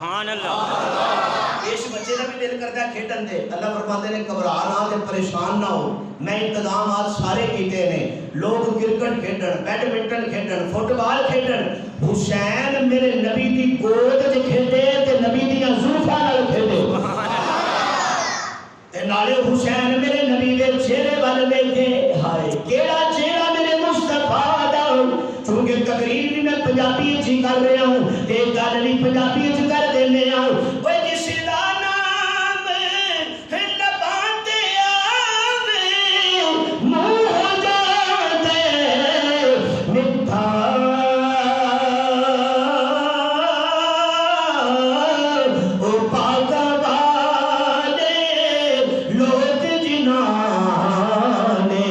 سبحان اللہ۔ اس بچے کا بھی دل کرتا ہے کھیڈن دے، اللہ فرماتے نے گھبرا نہ تے پریشان نہ ہو، میں انتظامات سارے کیتے نے، لوگ کرکٹ کھیڈن، بیڈمنٹن کھیڈن، فٹ بال کھیڈن، حسین میرے نبی دی گود وچ کھیڈے تے نبی دیاں زلفاں نال کھیڈے، تے نالے حسین میرے نبی دے چہرے ول ویکھے، ہائے کیڑا چہرہ میرے مصطفیٰ دا، چونکہ تقریر بھی میں پنجابی وچ ہی کر رہا ہوں، تے گل بھی پنجابی وچ کر دینے ہوں، اوے جس دا نام لباں تے آوے منہ ہو جاندے مٹھا، او پاک والے لوگ جنہاں نے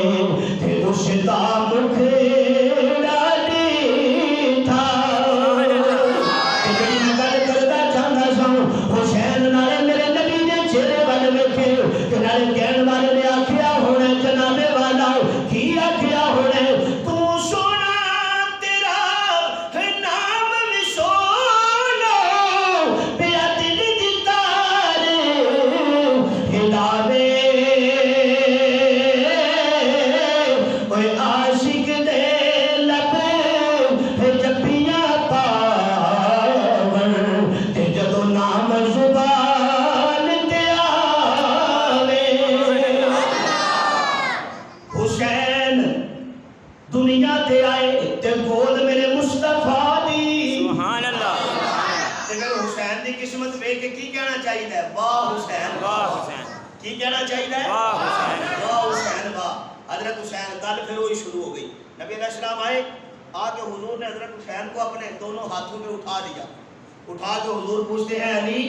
تے اس دا مکھڑا ڈیٹھا، تے جڑی میں گل کردا چاہندا ساں حسین نالے میرے نبی دے چہرے ول ویکھے تے نالے کہن والے نے آکھیا ہونا جناب والا کی آکھیا ہونا تو سونا تیرا نام بھی سونا پیا دل دی تار ہلاوے، اوے عاشق دے لب جپیاں پاون تے جدوں نام زبان تے آوے، حسین دنیا تے آئے تے گود میرے مصطفیٰ دی، سبحان اللہ۔ تے پھر حسین دی قسمت ویکھ کے کی کہنا چاہیے؟ واہ حسین، واہ حسین، کی کہنا چاہیے؟ واہ حسین، واہ حسین واہ۔ حضرت حسین گل پھر وہی شروع ہو گئی، نبی علیہ السلام آئے، آ کے حضور نے حضرت حسین کو اپنے دونوں ہاتھوں پہ اٹھا لیا، اٹھا کے حضور پوچھتے ہیں علی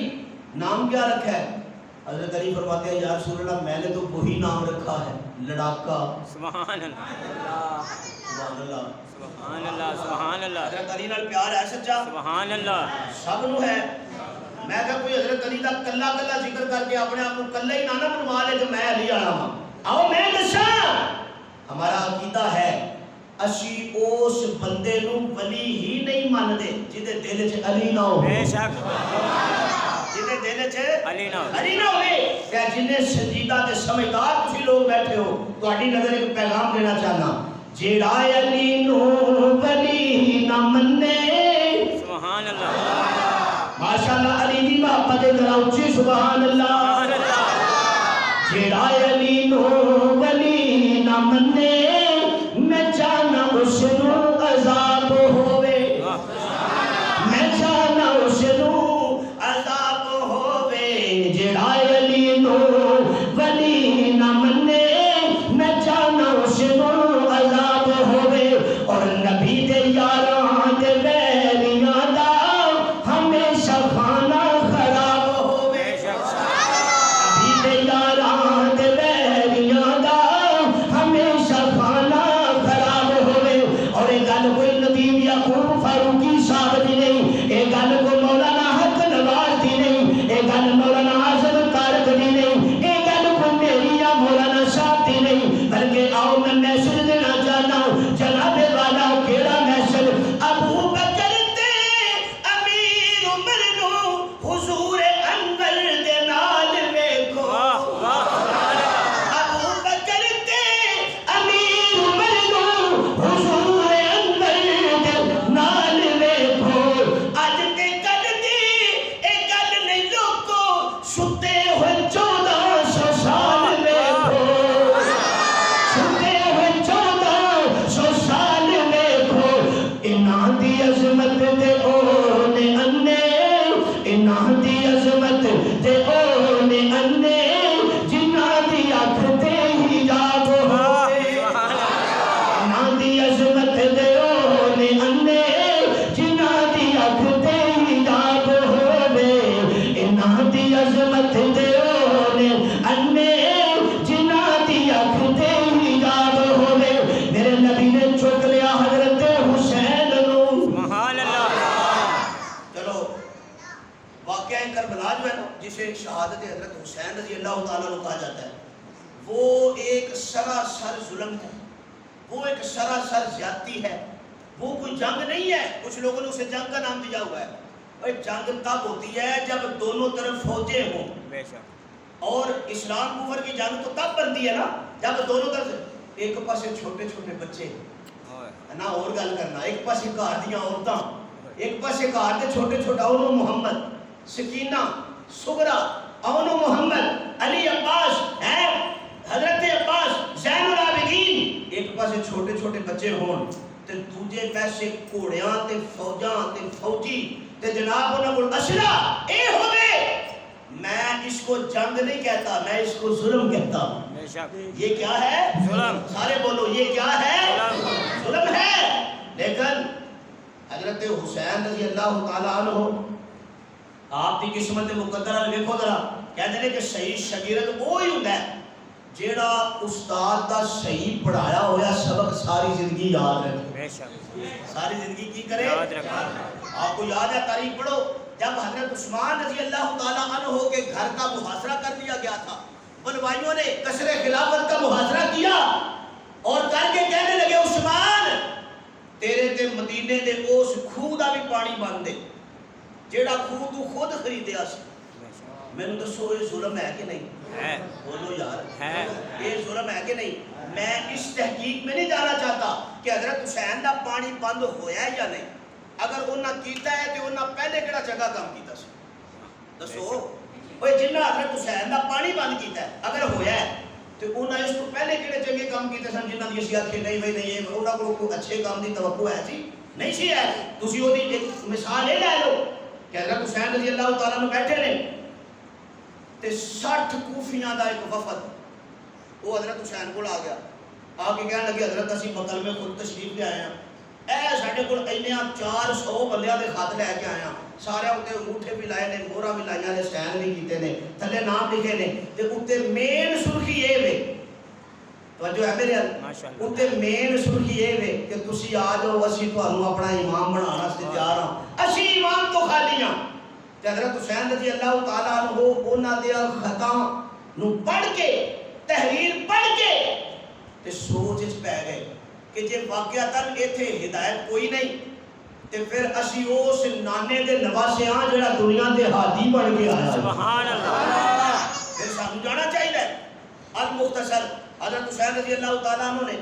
نام کیا رکھا ہے؟ حضرت علی فرماتے ہیں یا رسول اللہ میں نے تو وہی نام رکھا ہے لڑاکا، سبحان اللہ، سبحان اللہ، سبحان اللہ، سبحان اللہ، حضرت علی نال پیار ہے سچا، سبحان اللہ۔ سب نو ہے، میں کہ کوئی حضرت علی دا کلا کلا ذکر کر کے اپنے آپ کو کلا ہی نہ بنوا لے تو میں علی والا ہاں، آؤ میں دساں ہمارا عقیدہ ہے اسی اس بندے نو ولی ہی نہیں مانتے جدے دل چ علی نہ ہو، بے شک جدے دل چ علی نہ ہو، علی نہ ہوئے، یا جنہیں سنجیدہ تے سمجھدار تسی لوگ بیٹھے ہو تہاڈی نظر ایک پیغام دینا چاہنا، جیڑا علی نو ولی نہ منے، سبحان اللہ، ماشاءاللہ علی دی محبت ذرا اونچی سبحان اللہ، سبحان اللہ، جیڑا علی نو ولی نہ منے میں چاہنا اس نو عذاب ہووے، میں چاہنا اس نو عذاب ہووے، جیڑا علی نو ولی نہ منے میں چاہنا اس نو عذاب ہووے، اور نبی دے یاراں تے بیریاں دا ہمیشہ کھانا خراب ہووے، بے شک نبی دے یاراں تے بیریاں دا ہمیشہ کھانا خراب ہووے، اور یہ گل کوئی ندیم یعقوب فاروقی صاحب دی نہیں، یہ گل کو مولانا حق نواز دی نہیں، یہ گل مولانا اعظم طارق دی نہیں، یہ گل کو میری یا مولانا صاحب دی نہیں، بلکہ آؤ میں میسج دینا چاہتا ہوں جناب والا کیڑا میسج، ابو بکر تے امیر عمر نو حضور انور دے نال ویکھو، واہ واہ، سبحان اللہ، ابو بکر تے امیر عمر نو حضور انور دے نال ویکھو، اج تے کل دی اے گل نہیں لوکو، ستے ہوئے 1400 سال ویکھو، ستے ہوئے 1400 سال ویکھو، انہاں دی عظمت تے اونے انے، انہاں دی عظمت تے اونے انے، جنہاں دی اکھ تے حجاب ہووے، سبحان اللہ، انہاں دی عظمت تے اونے انے، جنہاں دی اکھ تے حجاب ہووے، انہاں دی عظمت تے اونے انے، جنہاں دی اکھ تے حجاب ہووے، میرے نبی نے چک لیا حضرت حسین نو، سبحان اللہ، چلو واقعہ کربلا جو ہے نا جسے شہادت حضرت حسین رضی اللہ تعالیٰ عنہ کہا جاتا ہے، وہ ایک سراسر ظلم ہے، وہ ایک سراسر زیادتی ہے، وہ کوئی جنگ نہیں ہے. کچھ لوگوں نے اسے جنگ کا نام دیا ہوا ہے. اور جنگ تب ہوتی ہے جب دونوں طرف فوجیں ہوں، بے شک اور اسلام کفر کی جنگ تو تب بنتی ہے نا جب دونوں طرف ایک پاسے چھوٹے چھوٹے بچے نہ اور گل کرنا، ایک پاسے گھر دیا عورتاں، ایک پاسے گھر دے چھوٹے چھوٹا اونو محمد، سکینہ، سغرا، اونو محمد، علی عباس ہے، حضرت عباس، زین العابدین، ایک پاسے چھوٹے چھوٹے بچے ہون تے دوجے پیسے گھوڑیاں تے فوجاں تے فوجی تے جناب انہاں کول اسلحہ اے ہوے، میں اس کو جنگ نہیں کہتا، میں اس کو ظلم کہتا ہوں۔ بے شک یہ کیا ہے؟ ظلم۔ سارے بولو یہ کیا ہے؟ ظلم۔ ظلم ہے۔ لیکن حضرت حسین رضی اللہ تعالیٰ عنہ آپ کی قسمت مقدرہ دیکھو ذرا، کہتے ہیں کہ صحیح شاگرد وہی ہوتا ہے جیڑا استاد دا صحیح پڑھایا ہوا سبق ساری زندگی یاد رکھے۔ بے شک ساری زندگی کی کرے؟ یاد رکھا۔ آپ کو یاد ہے تاریخ پڑھو، جب حضرت عثمان رضی اللہ تعالیٰ عنہ کے گھر کا محاصرہ کر دیا گیا تھا، بلوائیوں نے قصر خلافت کا محاصرہ کیا اور کر کے کہنے لگے عثمان تیرے تے مدینے دے اس خوہ دا بھی پانی بن دے جیڑا خوہ تو خود خریدیا سی۔ میں نے دسو یہ ظلم ہے کہ نہیں؟ ہے۔ بولو یار ہے۔ یہ ظلم ہے کہ نہیں؟ میں اس تحقیق میں نہیں جانا چاہتا کہ حضرت حسین دا پانی بند ہویا ہے یا نہیں، اگر انہاں کیتا ہے تو انہاں پہلے کیڑا چنگا کام کیتا سی؟ دسو اوے جنہ حضرت حسین دا پانی بند کیتا ہے اگر ہویا ہے تو انہاں اس کو پہلے کیڑے چنگے کام کیتے سن جنہاں دی اسی آکھے نہیں بھائی نہیں انہاں کو کوئی اچھے کام دی توقع ہے سی نہیں سی ہے۔ تسی اودی ایک مثال یہ لے لو کہ حضرت حسین رضی اللہ تعالیٰ عنہ بیٹھے نے تے 60 کوفیاں دا ایک وفد وہ حضرت حسین کو آ گیا، آ کے کہنے لگے حضرت اسی مکل میں خود تشریف لے آئے ہیں، اے ساڈے کول اینیاں 400 بندیاں دے خط لے کے آئے ہیں، سارے اوتے انگوٹھے بھی لائے نے، مہراں بھی لائیاں نے، سائن بھی کیتے نے، تھلے نام لکھے نے تے اوتے مین سرخی اے وے، توجہ ہے میرے ماشاءاللہ، اوتے مین سرخی اے وے کہ تسی آ جاؤ اسی تانوں اپنا امام بنانا واسطے تیار ہاں، اسی امام تو خالی ہاں۔ تے حضرت حسین رضی اللہ تعالیٰ عنہ انہاں دے خطاں نو پڑھ کے تحریر پڑھ کے تے سوچ وچ پے گئے کہ جے واقعتاً ایتھے ہدایت کوئی نہیں تے پھر اسی اس نانے دے نواسے ہاں جڑا دنیا دے ہادی بن کے آیا۔ سبحان اللہ۔ پھر سانوں جانا چاہیے۔ المختصر حضرت حسین رضی اللہ تعالیٰ عنہ نے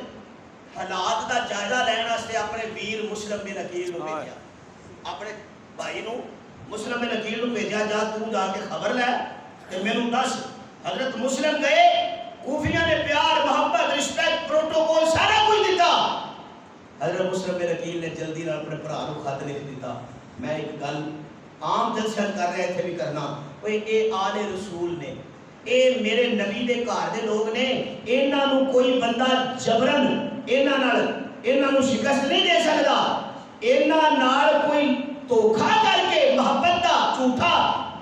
حالات دا جائزہ لینے واسطے اپنے ویر مسلم بن عقیل نو بھیجا، اپنے بھائی نو مسلم بن عقیل نو بھیجا جا تو جا کے خبر لے کہ مینوں دس۔ حضرت مسلم گئے، کوفیاں نے پیار محبت رسپیکٹ پروٹوکول سارا کچھ دیتا۔ حضرت مسلم بن عقیل نے جلدی نال اپنے بھرا نو خط لکھ دیتا، میں ایک گل عام جلسے کر رہے تھے بھی کرنا، اوے اے آل رسول نے، اے میرے نبی دے گھر دے لوگ نے، انہاں نو کوئی بندہ جبرن انہاں نو شکست نہیں دے سکدا، انہاں نال کوئی دھوکھا کر کے محبت دا جھوٹا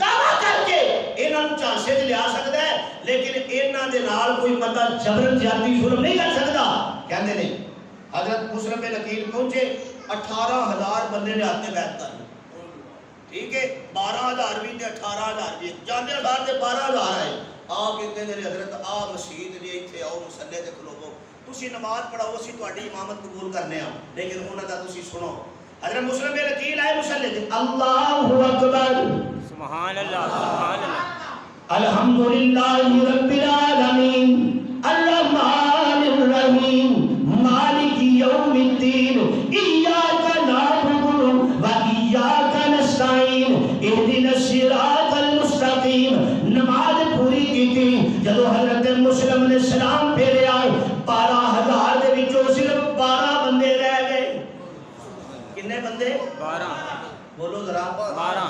دعویٰ کر کے انہاں نو چانسے تے لیا سکدا ہے، لیکن انہاں دے نال کوئی بندہ جبرن زیادتی ظلم نہیں کر سکدا۔ کہندے نے حضرت مسلم بن عقیل پہنچے، 18,000 بندے نے ہاتھ بیعت کر لی، ٹھیک ہے، 12,000 بھی تے 18,000 بھی، جاندے ہزار تے 12,000 آئے، آ کے کہندے نے حضرت آ مسجد نے ایتھے آؤ مصلے تے کھلوو، تسی نماز پڑھاؤ اسی تہاڈی امامت قبول کرنے ہاں، لیکن انہاں دا تسی سنو۔ حضرت مسلم بن عقیل آئے مصلے تے، اللہ اکبر، سبحان اللہ، سبحان اللہ، الحمدللہ رب العالمین الرحمن الرحیم مالک یوم الدین ایاک نعبد و ایاک نستعین اہدنا الصراط المستقیم۔ نماز پوری کی تھی، جدو حضرت مسلم نے سلام پھیریا 12,000 دے وچوں صرف 12 بندے رہ گئے۔ کنے بندے؟ 12۔ بولو ذرا 12۔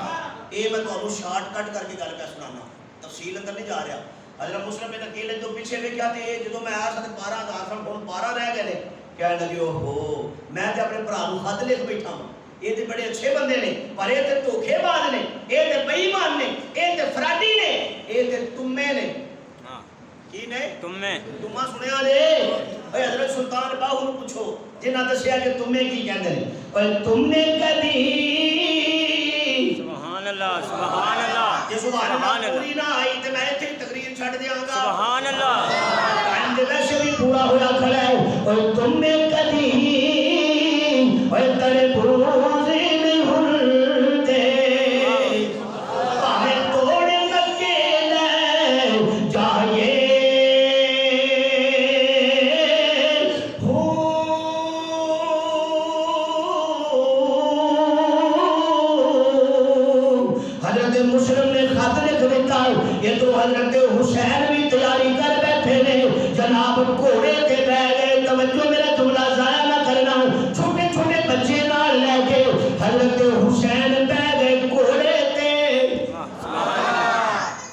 یہ میں تمہیں شارٹ کٹ کر کے گل پہ سنانا، تفصیل اندر نہیں جا رہا۔ حضرت مسلم بن عقیل جو پیچھے ویکھیا تے جدوں میں آیا سن 12,000 سن، ہن 12 رہ گئے نے، کہنے لگے اوہو میں تے اپنے بھرا نوں خط لکھ بیٹھا ہاں، یہ تے بڑے اچھے بندے نے پر یہ تے دھوکھے باز نے، یہ تے بے ایمان نے، یہ تے فراڈی نے، یہ تے تمے نے۔ کی نے؟ تمے۔ تمہ سنیا جے؟ اے حضرت سلطان باہو نوں پوچھو جنہاں دسیا کہ تمے کی کہندے نے، اوے تم نے کبھی سبحان اللہ، سبحان اللہ، جے سبحان اللہ پوری نہ آئی تے میں ایتھے تقریر چھڈ دیاں گا۔ سبحان اللہ۔ ٹائم دے ویسے بھی پورا ہویا کھڑا ہے۔ اوے تم نے کبھی اوے تڑے بوز نہیں ہلتے حضرت مسلم نے خط لکھ دیتا یہ تو حضرت حسین بھی تیاری کر بیٹھے نے جناب گھوڑے تے بیٹھ گئے توجہ میرا جملہ ضائع نہ کرنا چھوٹے چھوٹے بچے نال لے کے حضرت حسین بیٹھ گئے گھوڑے تے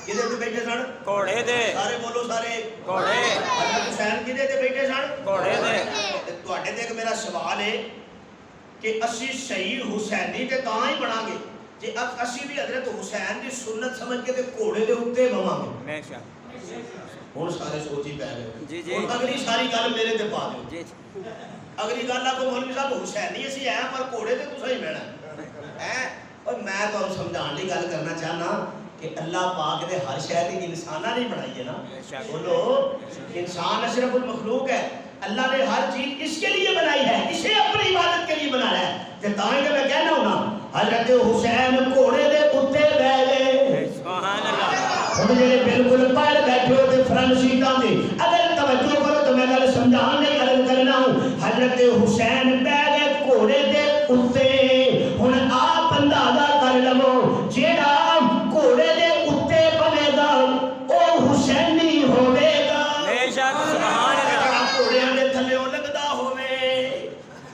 کدے تے بیٹھے سن گھوڑے دے سارے بولو سارے گھوڑے حضرت حسین کدے تے بیٹھے سن گھوڑے دے تواڈے تے ایک میرا سوال ہے کہ اسی شہید حسینی تے تاں ہی بنا گے جی اب اسی بھی حضرت حسین دی سنت سمجھ کے تے گھوڑے دے اوتے بواں گے بے شک ہن سارے سوچی پے گئے جی جی ہن اگلی ساری گل میرے تے پا دیو جی اگلی گل آ کو مولوی صاحب حسینی اسی ہے پر گھوڑے تے تساں ہی بہنا ہے اور میں تانوں سمجھان دی گل کرنا چاہنا کہ اللہ پاک نے ہر شے تے انساناں نہیں بنائی ہے نا بولو انسان اشرف المخلوق ہے اللہ نے ہر چیز اس کے لیے بنائی ہے اسے اپنی عبادت کے لیے بنایا ہے تے تاں کہ میں کہنا ہوں نا حضرت حسین گھوڑے دے اوتے بیٹھ گئے سبحان اللہ ہن جڑے بالکل باہر بیٹھے ہو تے فرنٹ سیٹاں تے اگر توجہ کرو تو میں گل سمجھان نہیں عرض کرنا ہوں حضرت حسین بیٹھ گئے گھوڑے دے اوتے ہن آپ اندازہ کر لو جیڑا گھوڑے دے اوتے بنے گا او حسینی ہوے گا بے شک سبحان اللہ گھوڑیاں دے تھلےوں لگدا ہوے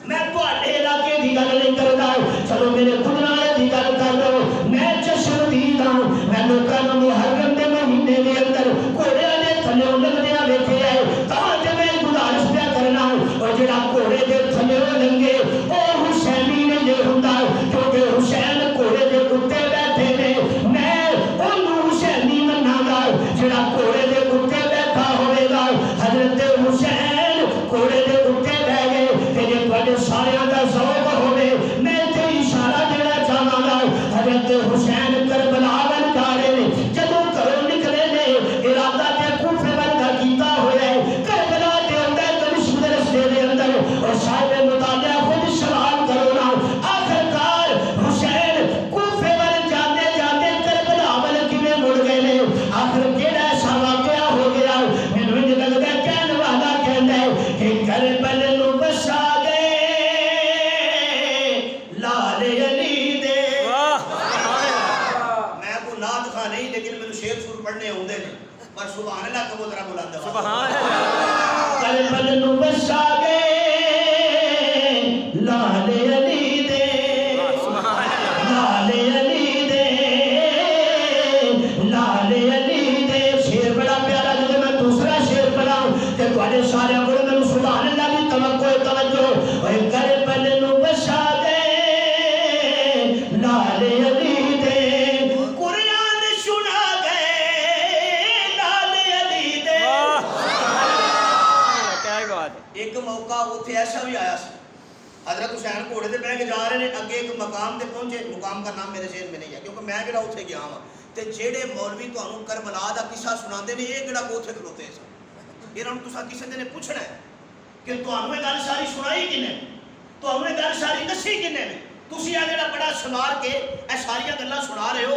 میں تواڈے علاقے دی گل نہیں کردا چلو میرے گجرالے دی گل کر لو میں چشمدید ہاں میں لوکاں نوں محرم دے مہینے دے اندر گھوڑیاں دے تھلےوں لگدیاں ویکھیا ہے تاں تے میں گزارش پیا کرنا اور جڑا گھوڑے دے تھلےوں لنگے او حسینی نہیں ہوندا کیونکہ حسین گھوڑے دے اوتے بیٹھے نے میں اونوں حسینی مناں گا جڑا گھوڑے دے اوتے بیٹھا ہوے گا حضرت حسین گھوڑے دے اوتے بیٹھ گئے تے جے تواڈے ساریاں دا ذوق ہوے میں تے اشارہ دینا چاہاں گا حضرت حسین کربلا ول جا رہے نے جدوں گھروں نکلے نے ارادہ تے کوفے ول دا کیتا ہویا ہے کربلا دے اندر دمشق دے رستے دے اندر اور صاحب مطالعہ خود سوال کرو نا آخرکار حسین کوفے ول جاندے جاندے کربلا ول کیویں مڑ گئے نے آخر کیڑا ایسا واقعہ ہو گیا مینوں انج لگدا ہے کہن والا کہندا ہے کہ کربل نو بسا گئے لال علی دے واہ سبحان اللہ میں کو نعت خواہ نہیں لیکن مینوں شعر سر پڑھنے ہوندے نے پر سبحان اللہ کہو ذرا بلند آواز سبحان اللہ کربل نو بسا گئے لال علی دے سبحان اللہ لال علی دے لال علی دے شعر بڑا پیارا جب میں دوسرا شعر پڑھاؤں تے تواڈے سارے کو میں سبحان اللہ دی توجہ اوے کربل نو بسا گئے لال علی دے قرآن سنا گئے لال علی دے کیا بات ایک موقع اوتھے ایسا بھی آیا سی حضرت حسین گھوڑے تے بیٹھ کے جا رہے ہیں اگے ایک مقام تے پہنچے مقام کا نام میرے ذہن میں نہیں ہے کیونکہ میں کہڑا اوتھے گیا ہاں تے جیڑے مولوی تانوں کربلا دا قصہ سناندے نے اے کہڑا اوتھے کھلوتے سن انہاں نوں تساں کسے نے پوچھنا ہے کہ تانوں اے گل ساری سنائی کنے تانوں اے گل ساری دسی کنے نے تسی آ جڑا بڑا سمار کے اے ساری گلاں سنا رہے ہو